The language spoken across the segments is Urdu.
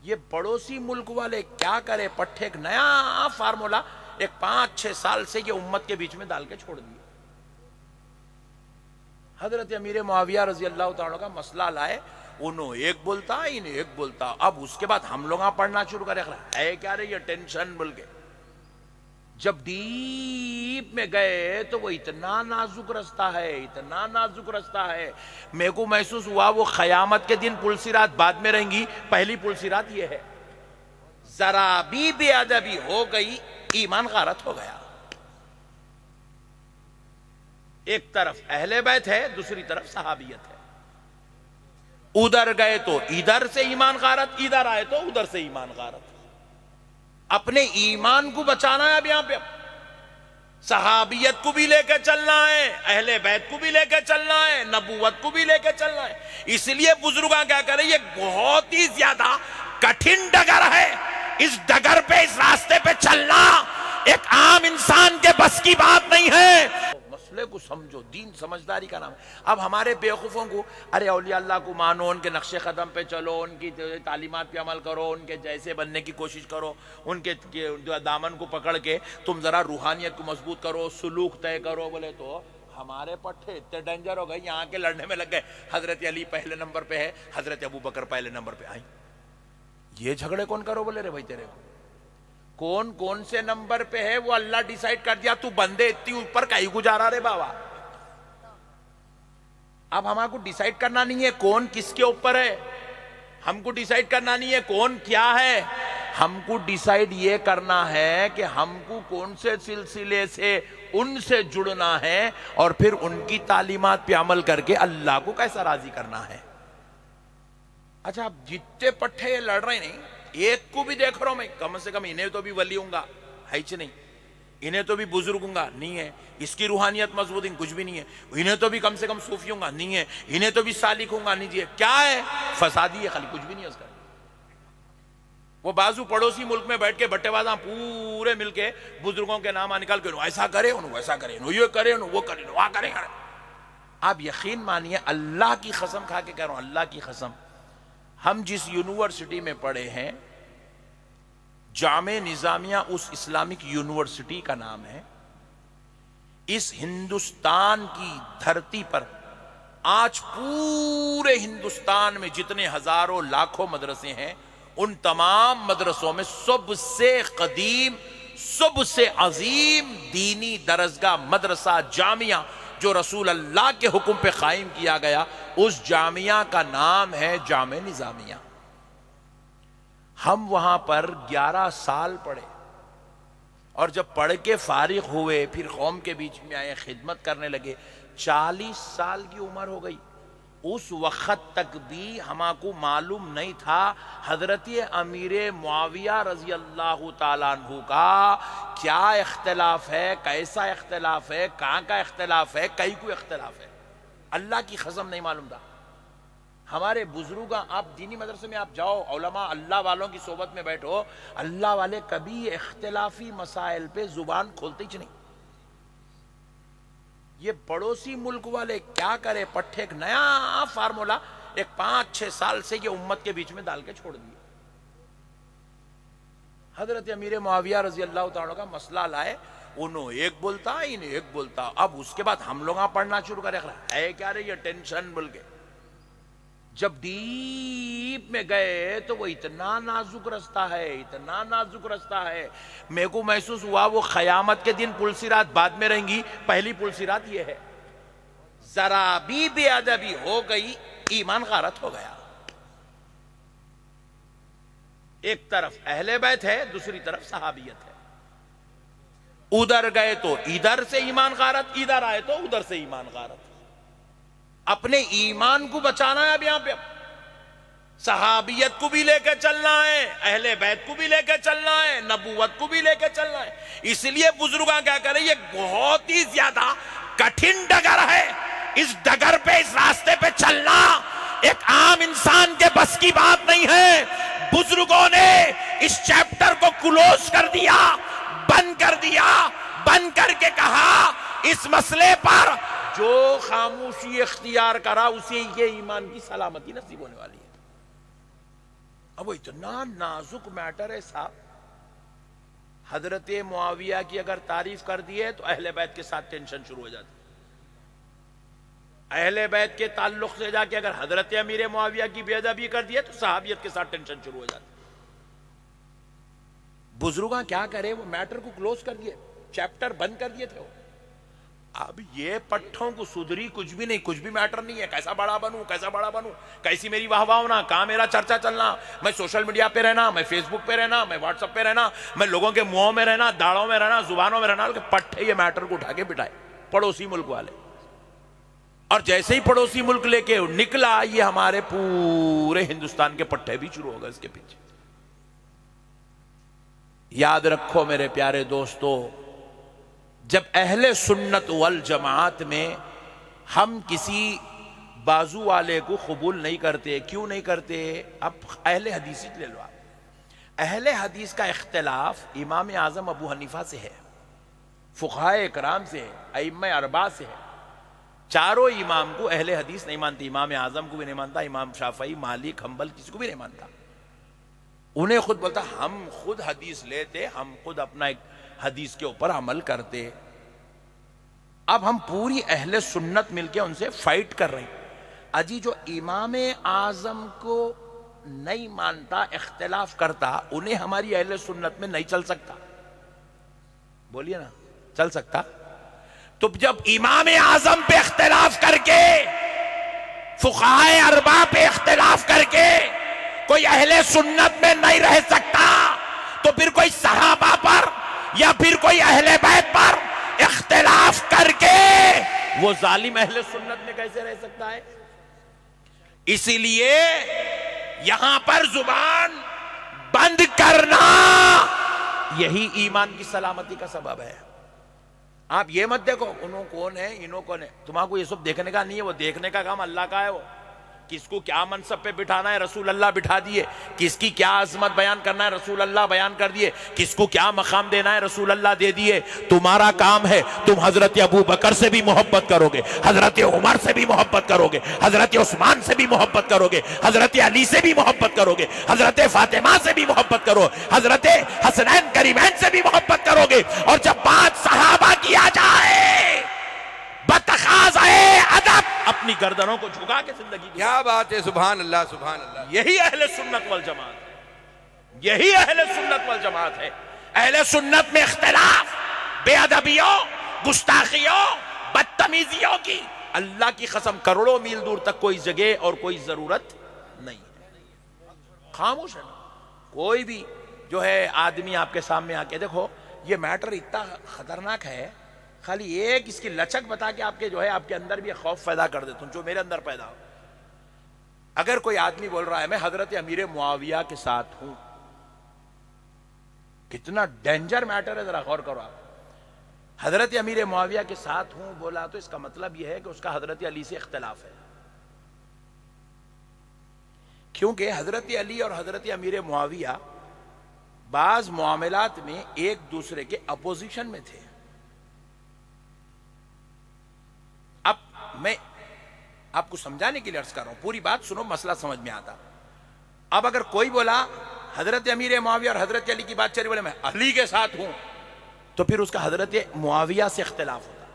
یہ پڑوسی ملک والے کیا کرے پٹھے ایک نیا فارمولا ایک 5-6 سال سے یہ امت کے بیچ میں ڈال کے چھوڑ دیا. حضرت امیر معاویہ رضی اللہ تعالیٰ کا مسئلہ لائے, انہوں ایک بولتا انہیں ایک بولتا. اب اس کے بعد ہم لوگ پڑھنا شروع کرے ہے کیا رہے یہ ٹینشن بول کے. جب ڈیپ میں گئے تو وہ اتنا نازک رستہ ہے, اتنا نازک رستہ ہے. میرے کو محسوس ہوا وہ قیامت کے دن پلسرات بعد میں رہیں گی, پہلی پلسرات یہ ہے. ذرا بھی بے ادبی ہو گئی ایمان غارت ہو گیا. ایک طرف اہل بیت ہے, دوسری طرف صحابیت ہے. ادھر گئے تو ادھر سے ایمان غارت, ادھر آئے تو ادھر سے ایمان غارت. اپنے ایمان کو بچانا ہے. اب یہاں پہ صحابیت کو بھی لے کے چلنا ہے, اہل بیت کو بھی لے کے چلنا ہے, نبوت کو بھی لے کے چلنا ہے. اس لیے بزرگاں کیا کریں, یہ بہت ہی زیادہ کٹھن ڈگر ہے. اس ڈگر پہ, اس راستے پہ چلنا ایک عام انسان کے بس کی بات نہیں ہے. مسئلے کو سمجھو, دین سمجھداری کا نام ہے. اب ہمارے بیوقوفوں کو ارے اولیاء اللہ کو مانو, ان کے نقش قدم پہ چلو, ان کی تعلیمات پہ عمل کرو, ان کے جیسے بننے کی کوشش کرو, ان کے دامن کو پکڑ کے تم ذرا روحانیت کو مضبوط کرو, سلوک طے کرو. بولے تو ہمارے پٹھے اتنے ڈینجر ہو گئے, یہاں کے لڑنے میں لگ گئے. حضرت علی پہلے نمبر پہ ہے, حضرت ابو بکر پہلے نمبر پہ آئیں. یہ جھگڑے کون کرو بولے رے بھائی تیرے کو, کون کون سے نمبر پہ ہے وہ اللہ ڈیسائیڈ کر دیا. تو بندے اتنی اوپر کہیں گزارا رے بابا. اب ہمارے کو ڈیسائیڈ کرنا نہیں ہے کون کس کے اوپر ہے, ہم کو ڈیسائیڈ کرنا نہیں ہے کون کیا ہے. ہم کو ڈیسائیڈ یہ کرنا ہے کہ ہم کو کون سے سلسلے سے ان سے جڑنا ہے, اور پھر ان کی تعلیمات پہ عمل کر کے اللہ کو کیسا راضی کرنا ہے. اچھا اب جتنے پٹھے یہ لڑ رہے نہیں, ایک کو بھی دیکھ رہا ہوں میں, کم سے کم انہیں تو بھی ولی ہوں گا, ہے چھ نہیں, انہیں تو بھی بزرگ ہوں گا, نہیں ہے. اس کی روحانیت مضبوط ہے, کچھ بھی نہیں ہے. انہیں تو بھی کم سے کم صوفی ہوں گا, نہیں ہے. انہیں تو بھی سالک ہوں گا, نہیں جی. کیا ہے, فسادی ہے خالی, کچھ بھی نہیں ہے اس کا. وہ بازو پڑوسی ملک میں بیٹھ کے بٹے بازاں پورے مل کے بزرگوں کے نام نکال کے ایسا کرے, انہوں ویسا کرے, انہوں یہ کرے, انہوں وہ کرے, وہ کرے. آپ یقین مانیے, اللہ کی قسم کھا کے کہہ رہا ہوں, اللہ کی قسم, ہم جس یونیورسٹی میں پڑھے ہیں, جامع نظامیہ اس اسلامک یونیورسٹی کا نام ہے. اس ہندوستان کی دھرتی پر آج پورے ہندوستان میں جتنے ہزاروں لاکھوں مدرسے ہیں, ان تمام مدرسوں میں سب سے قدیم, سب سے عظیم دینی درسگاہ مدرسہ جامعہ جو رسول اللہ کے حکم پہ قائم کیا گیا, اس جامعہ کا نام ہے جامع نظامیہ. ہم وہاں پر 11 سال پڑھے, اور جب پڑھ کے فارغ ہوئے پھر قوم کے بیچ میں آئے, خدمت کرنے لگے. 40 سال کی عمر ہو گئی. اس وقت تک بھی ہما کو معلوم نہیں تھا حضرت امیر معاویہ رضی اللہ تعالیٰ عنہ کا کیا اختلاف ہے, کیسا اختلاف ہے, کہاں کا اختلاف ہے, کئی کو اختلاف ہے. اللہ کی قسم نہیں معلوم تھا. ہمارے بزرگ, آپ دینی مدرسے میں آپ جاؤ, علماء اللہ والوں کی صحبت میں بیٹھو, اللہ والے کبھی اختلافی مسائل پہ زبان کھولتے ہی نہیں. یہ پڑوسی ملک والے کیا کرے پٹھے ایک نیا فارمولا ایک 5-6 سال سے یہ امت کے بیچ میں ڈال کے چھوڑ دیا. حضرت امیر معاویہ رضی اللہ تعالیٰ کا مسئلہ لائے, انہوں ایک بولتا انہیں ایک بولتا. اب اس کے بعد ہم لوگ پڑھنا شروع کرے ہے کیا رہے یہ ٹینشن بول کے. جب ڈیپ میں گئے تو وہ اتنا نازک رستہ ہے, اتنا نازک رستہ ہے. میرے کو محسوس ہوا وہ قیامت کے دن پلسرات بعد میں رہیں گی, پہلی پلسرات یہ ہے. ذرا بھی بے ادبی ہو گئی ایمان غارت ہو گیا. ایک طرف اہل بیت ہے, دوسری طرف صحابیت ہے. ادھر گئے تو ادھر سے ایمان غارت, ادھر آئے تو ادھر سے ایمان غارت. اپنے ایمان کو بچانا ہے. اب یہاں پہ صحابیت کو بھی لے کے چلنا ہے, اہل بیت کو بھی لے کے چلنا ہے, نبوت کو بھی لے کے چلنا ہے. اس لیے بزرگاں کیا کریں, یہ بہت ہی زیادہ کٹھن ڈگر ہے. اس ڈگر پہ, اس راستے پہ چلنا ایک عام انسان کے بس کی بات نہیں ہے. بزرگوں نے اس چیپٹر کو کلوز کر دیا, بند کر دیا, بند کر کے کہا اس مسئلے پر جو خاموشی اختیار کرا اسے یہ ایمان کی سلامتی نصیب ہونے والی ہے. اب وہ اتنا نازک میٹر ہے صاحب. حضرت معاویہ کی اگر تعریف کر دیے تو اہل بیت کے ساتھ ٹینشن شروع ہو جاتی. اہل بیت کے تعلق سے جا کے اگر حضرت امیر معاویہ کی بے ادبی کر دیے تو صحابیت کے ساتھ ٹینشن شروع ہو جاتی. بزرگاں کیا کرے, وہ میٹر کو کلوز کر دیے, چیپٹر بند کر دیے تھے. اب یہ پٹھوں کو سدھری کچھ بھی نہیں, کچھ بھی میٹر نہیں ہے. کیسا بڑا بنوں, کیسا بڑا بنوں, کیسی میری واہ واہ ہونا, کہاں میرا چرچا چلنا, میں سوشل میڈیا پہ رہنا, میں فیس بک پہ رہنا, میں واٹس ایپ پہ رہنا, میں لوگوں کے منہوں میں رہنا, داڑوں میں رہنا, زبانوں میں رہنا. پٹھے یہ میٹر کو اٹھا کے بٹھائے پڑوسی ملک والے, اور جیسے ہی پڑوسی ملک لے کے نکلا, یہ ہمارے پورے ہندوستان کے پٹھے بھی شروع ہو گئے اس کے پیچھے. یاد رکھو میرے پیارے دوستو, جب اہل سنت والجماعت میں ہم کسی بازو والے کو قبول نہیں کرتے, کیوں نہیں کرتے؟ اب اہل حدیث لے لو آپ. اہل حدیث کا اختلاف امام اعظم ابو حنیفہ سے ہے, فقہائے اکرام سے ہے, ائمہ اربعہ سے ہے. چاروں امام کو اہل حدیث نہیں مانتے. امام اعظم کو بھی نہیں مانتا, امام شافعی, مالک, حنبل, کسی کو بھی نہیں مانتا. انہیں خود بولتا ہم خود حدیث لیتے, ہم خود اپنا ایک حدیث کے اوپر عمل کرتے. اب ہم پوری اہل سنت مل کے ان سے فائٹ کر رہے ہیں. اجی جو امام اعظم کو نہیں مانتا, اختلاف کرتا, انہیں ہماری اہل سنت میں نہیں چل سکتا. بولیے نا, چل سکتا؟ تو جب امام اعظم پہ اختلاف کر کے, فقہائے اربعہ پہ اختلاف کر کے کوئی اہل سنت میں نہیں رہ سکتا, تو پھر کوئی صحابہ پر یا پھر کوئی اہل بیت پر اختلاف کر کے وہ ظالم اہل سنت میں کیسے رہ سکتا ہے؟ اسی لیے یہاں پر زبان بند کرنا یہی ایمان کی سلامتی کا سبب ہے. آپ یہ مت دیکھو انہوں کون ہے, انہوں کون ہے. تمہارا کو یہ سب دیکھنے کا نہیں ہے, وہ دیکھنے کا کام اللہ کا ہے. وہ کس کو کیا منصب پہ بٹھانا ہے رسول اللہ بٹھا دیے, کس کی کیا عظمت بیان کرنا ہے رسول اللہ بیان کر دیے, کس کو کیا مقام دینا ہے رسول اللہ دے دیے. تمہارا کام ہے تم حضرت ابو بکر سے بھی محبت کرو گے, حضرت عمر سے بھی محبت کرو گے, حضرت عثمان سے بھی محبت کرو گے, حضرت علی سے بھی محبت کرو گے, حضرت فاطمہ سے بھی محبت کرو, حضرت حسنین کریمین سے بھی محبت کرو گے. اور جب بات صحابہ کی آ جائے, بتقاضائے ادب اپنی گردنوں کو جھکا کے زندگی. کیا بات ہے, سبحان اللہ سبحان اللہ. یہی اہل سنت والجماعت ہے, یہی اہل سنت والجماعت ہے. اہل سنت میں اختلاف, بے ادبیوں, گستاخیوں, بدتمیزیوں کی اللہ کی قسم کروڑوں میل دور تک کوئی جگہ اور کوئی ضرورت نہیں ہے. خاموش ہے نا. کوئی بھی جو ہے آدمی آپ کے سامنے آ کے دیکھو, یہ میٹر اتنا خطرناک ہے, خالی ایک اس کی لچک بتا کے آپ کے جو ہے آپ کے اندر بھی خوف پیدا کر دیتا ہوں, جو میرے اندر پیدا ہو. اگر کوئی آدمی بول رہا ہے میں حضرت امیر معاویہ کے ساتھ ہوں, کتنا ڈینجر میٹر ہے, ذرا غور کرو آپ. حضرت امیر معاویہ کے ساتھ ہوں بولا تو اس کا مطلب یہ ہے کہ اس کا حضرت علی سے اختلاف ہے, کیونکہ حضرت علی اور حضرت امیر معاویہ بعض معاملات میں ایک دوسرے کے اپوزیشن میں تھے. اب میں آپ کو سمجھانے کے لیے عرض کر رہا ہوں, پوری بات سنو, مسئلہ سمجھ میں آتا. اب اگر کوئی بولا حضرت امیر معاویہ اور حضرت علی کی بات چلی, بولے میں علی کے ساتھ ہوں, تو پھر اس کا حضرت معاویہ سے اختلاف ہوتا.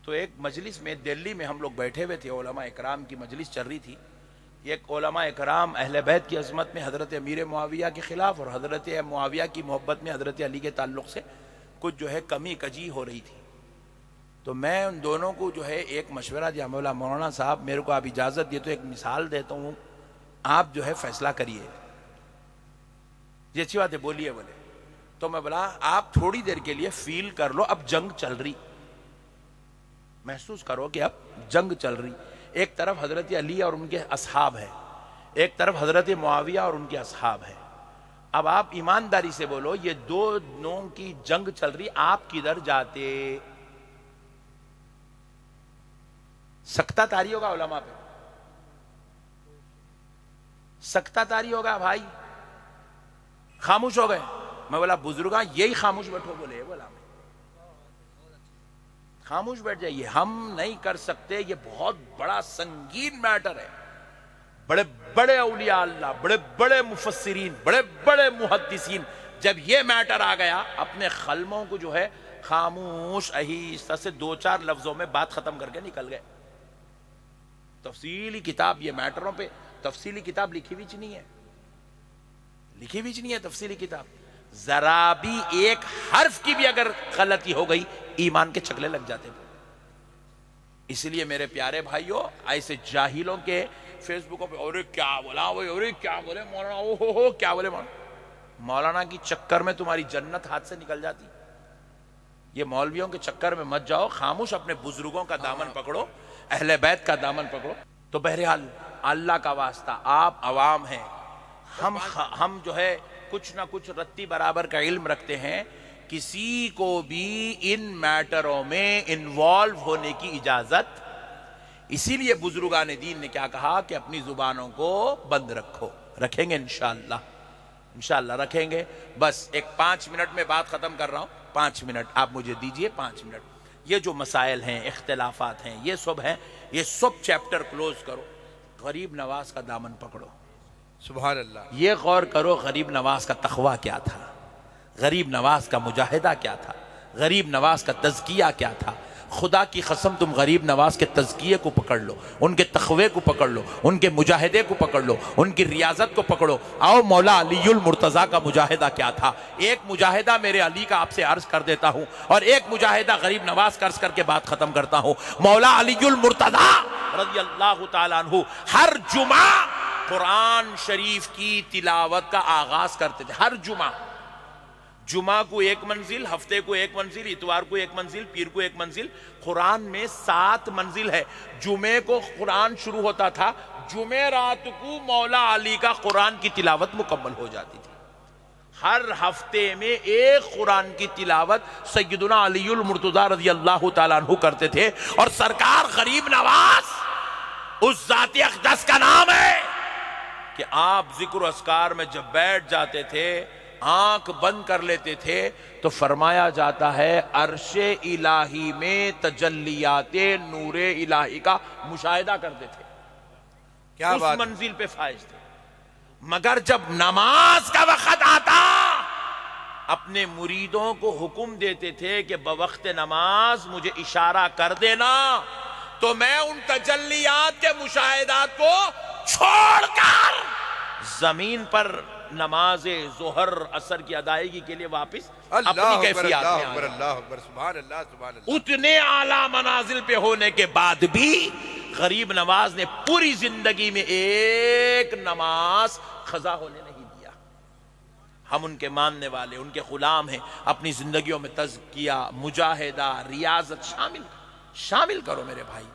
تو ایک مجلس میں دلی میں ہم لوگ بیٹھے ہوئے تھے, علماء اکرام کی مجلس چل رہی تھی. ایک علماء اکرام اہل بیت کی عظمت میں حضرت امیر معاویہ کے خلاف اور حضرت معاویہ کی محبت میں حضرت علی کے تعلق سے کچھ جو ہے کمی کجی ہو رہی تھی. تو میں ان دونوں کو جو ہے ایک مشورہ دیا, مولانا صاحب میرے کو آپ اجازت دیے تو ایک مثال دیتا ہوں, آپ جو ہے فیصلہ کریے. یہ اچھی بات ہے, بولیے. بولے تو میں بولا آپ تھوڑی دیر کے لیے فیل کر لو, اب جنگ چل رہی, محسوس کرو کہ اب جنگ چل رہی. ایک طرف حضرت علی اور ان کے اصحاب ہے, ایک طرف حضرت معاویہ اور ان کے اصحاب ہے. اب آپ ایمانداری سے بولو, یہ دونوں کی جنگ چل رہی, آپ کدھر جاتے؟ سکتہ تاری ہوگا علماء پہ, سکتہ تاری ہوگا بھائی. خاموش ہو گئے. میں بولا بزرگاں یہی خاموش بیٹھو, بولے بولا خاموش بیٹھ جائیے, ہم نہیں کر سکتے, یہ بہت بڑا سنگین میٹر ہے. بڑے بڑے اولیاء اللہ، بڑے بڑے مفسرین، بڑے بڑے محدثین، جب یہ میٹر آ گیا اپنے خلموں کو جو ہے خاموش آہستہ سے 2-4 لفظوں میں بات ختم کر کے نکل گئے. تفصیلی کتاب یہ میٹروں پہ تفصیلی کتاب لکھی بھی نہیں ہے، لکھی بھی نہیں ہے تفصیلی کتاب. ذرا بھی ایک حرف کی بھی اگر غلطی ہو گئی ایمان کے چکلے لگ جاتے تھے. اس لیے میرے پیارے بھائیوں، ایسے جاہلوں کے فیس بکوں پہ اور کیا بولا وہ، اور کیا بولے مولانا، او ہو کیا بولے مولانا کی چکر میں تمہاری جنت ہاتھ سے نکل جاتی. یہ مولویوں کے چکر میں مت جاؤ، خاموش اپنے بزرگوں کا دامن پکڑو، اہل بیت کا دامن پکڑو. تو بہرحال اللہ کا واسطہ آپ عوام ہیں، ہم جو ہے کچھ نہ کچھ رتی برابر کا علم رکھتے ہیں. کسی کو بھی ان میٹروں میں انوالو ہونے کی اجازت. اسی لیے بزرگان دین نے کیا کہا کہ اپنی زبانوں کو بند رکھو. رکھیں گے انشاءاللہ، انشاءاللہ رکھیں گے. بس ایک 5 منٹ میں بات ختم کر رہا ہوں. 5 منٹ آپ مجھے دیجئے، 5 منٹ. یہ جو مسائل ہیں، اختلافات ہیں، یہ سب ہیں، یہ سب چیپٹر کلوز کرو. غریب نواز کا دامن پکڑو. سبحان اللہ. یہ غور کرو غریب نواز کا تقویٰ کیا تھا، غریب نواز کا مجاہدہ کیا تھا، غریب نواز کا تزکیہ کیا تھا. خدا کی قسم تم غریب نواز کے تزکیے کو پکڑ لو، ان کے تقوی کو پکڑ لو، ان کے مجاہدے کو پکڑ لو، ان کی ریاضت کو پکڑو. آؤ مولا علی المرتضیٰ کا مجاہدہ کیا تھا. ایک مجاہدہ میرے علی کا آپ سے عرض کر دیتا ہوں، اور ایک مجاہدہ غریب نواز کا عرض کر کے بات ختم کرتا ہوں. مولا علی المرتضیٰ رضی اللہ تعالیٰ عنہ ہر جمعہ قرآن شریف کی تلاوت کا آغاز کرتے تھے. ہر جمعہ کو ایک منزل، ہفتے کو ایک منزل، اتوار کو ایک منزل، پیر کو ایک منزل. قرآن میں 7 منزل ہے. جمعے کو قرآن شروع ہوتا تھا، جمعے رات کو مولا علی کا قرآن کی تلاوت مکمل ہو جاتی تھی. ہر ہفتے میں ایک قرآن کی تلاوت سیدنا علی المرتضیٰ رضی اللہ تعالیٰ عنہ کرتے تھے. اور سرکار غریب نواز اس ذات اقدس کا نام ہے کہ آپ ذکر و اذکار میں جب بیٹھ جاتے تھے، آنکھ بند کر لیتے تھے تو فرمایا جاتا ہے عرش الہی میں تجلیات نور الہی کا مشاہدہ کرتے تھے. کیا اس بات. منزل پہ فائز تھے. مگر جب نماز کا وقت آتا اپنے مریدوں کو حکم دیتے تھے کہ بوقت نماز مجھے اشارہ کر دینا، تو میں ان تجلیات کے مشاہدات کو چھوڑ کر زمین پر نماز ظہر عصر کی ادائیگی کے لیے واپس اللہ اپنی اکبر، کیفیات اللہ میں اکبر، آیا. اللہ اکبر. سبحان اللہ، سبحان اللہ. اتنے اعلیٰ منازل پہ ہونے کے بعد بھی غریب نواز نے پوری زندگی میں ایک نماز قضا ہونے نہیں دیا. ہم ان کے ماننے والے، ان کے غلام ہیں. اپنی زندگیوں میں تزکیہ، مجاہدہ، ریاضت شامل کرو میرے بھائی.